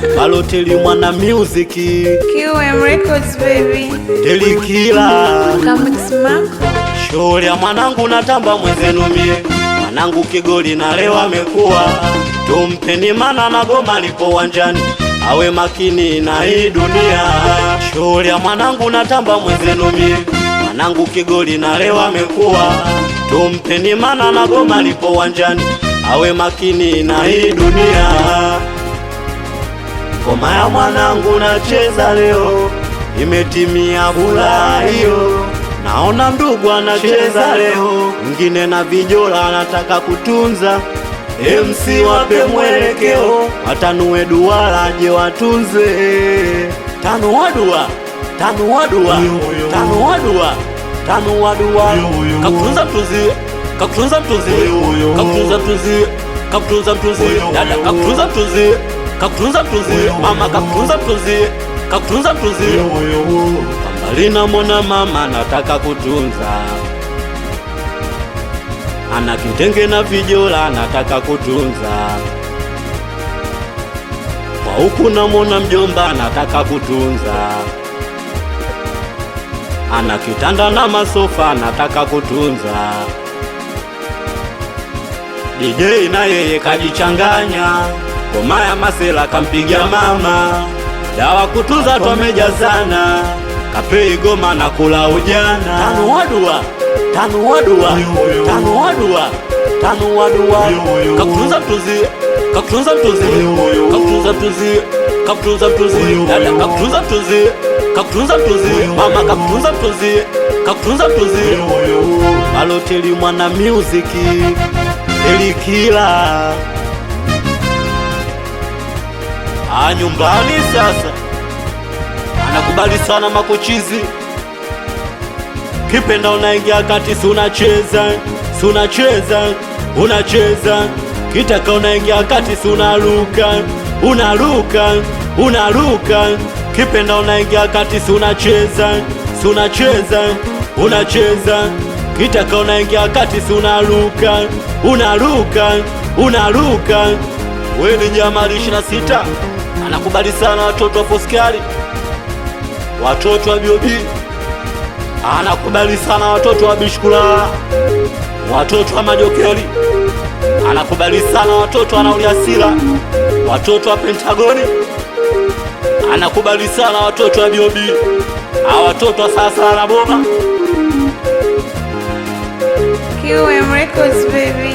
Balotelli Mwana Music, QM Records baby. Delikila Kamix Marco. Shauri ya mwanangu natamba mwenzenu mie, mwanangu Kigoli na leo amekuwa. Tumpeni mana na goma lipo uwanjani, awe makini na hii dunia. Shauri ya mwanangu natamba mwenzenu mie, mwanangu Kigoli na leo amekuwa. Tumpeni mana na goma lipo uwanjani, awe makini na hii dunia. Ngoma ya mwanangu nacheza leo, imetimia bula hiyo. Naona ndugu anacheza leo, mwingine na vijola anataka kutunza. MC wape mwelekeo, watanue duara je watunze. Tanua dua, tanua dua, tanua dua, tanua dua. Kakutunza mtuzi, kakutunza mtuzi, kakutunza mtuzi, kakutunza mtuzi. Dada kakutunza mtuzi, kakutunza mtuzi. Mama kakutunza mtuzi, kakutunza mtuzi. Pambalina mona mama nataka kutunza, ana kitenge na vijola nataka kutunza. Kwa huku na mona mjomba nataka kutunza, ana kitanda na masofa nataka kutunza. DJ na yeye kajichanganya, ngoma ya masela kampigia mama. Dawa kutunza twamejazana, kapei goma na kula ujana. Tanua dua, tanua dua, tanua dua, tanua dua. Kakutunza mtuzi, kakutunza mtuzi, kakutunza mtuzi, kakutunza mtuzi. Dada kakutunza mtuzi, kakutunza mtuzi. Mama kakutunza mtuzi, kakutunza mtuzi. Balotelli Mwana Music, Delikila nyumbani sasa. Anakubali sana makochizi, kipenda unaingia kati, sunacheza, sunacheza, unacheza. Kitaka unaingia kati, sunaruka, unaruka, unaruka. Kipenda unaingia kati, sunacheza, sunacheza, unacheza. Kitaka unaingia kati, sunaruka, unaruka, unaruka. Wewe ni Jamali 26, anakubali sana watoto wa Foskari, watoto wa Biobi. Anakubali sana watoto wa Bishkula, watoto wa Majokeli. Anakubali sana watoto wa Nauliasila, watoto wa Pentagoni. Anakubali sana watoto wa Biobi, watoto wa Sasa na Boma. QM Records baby.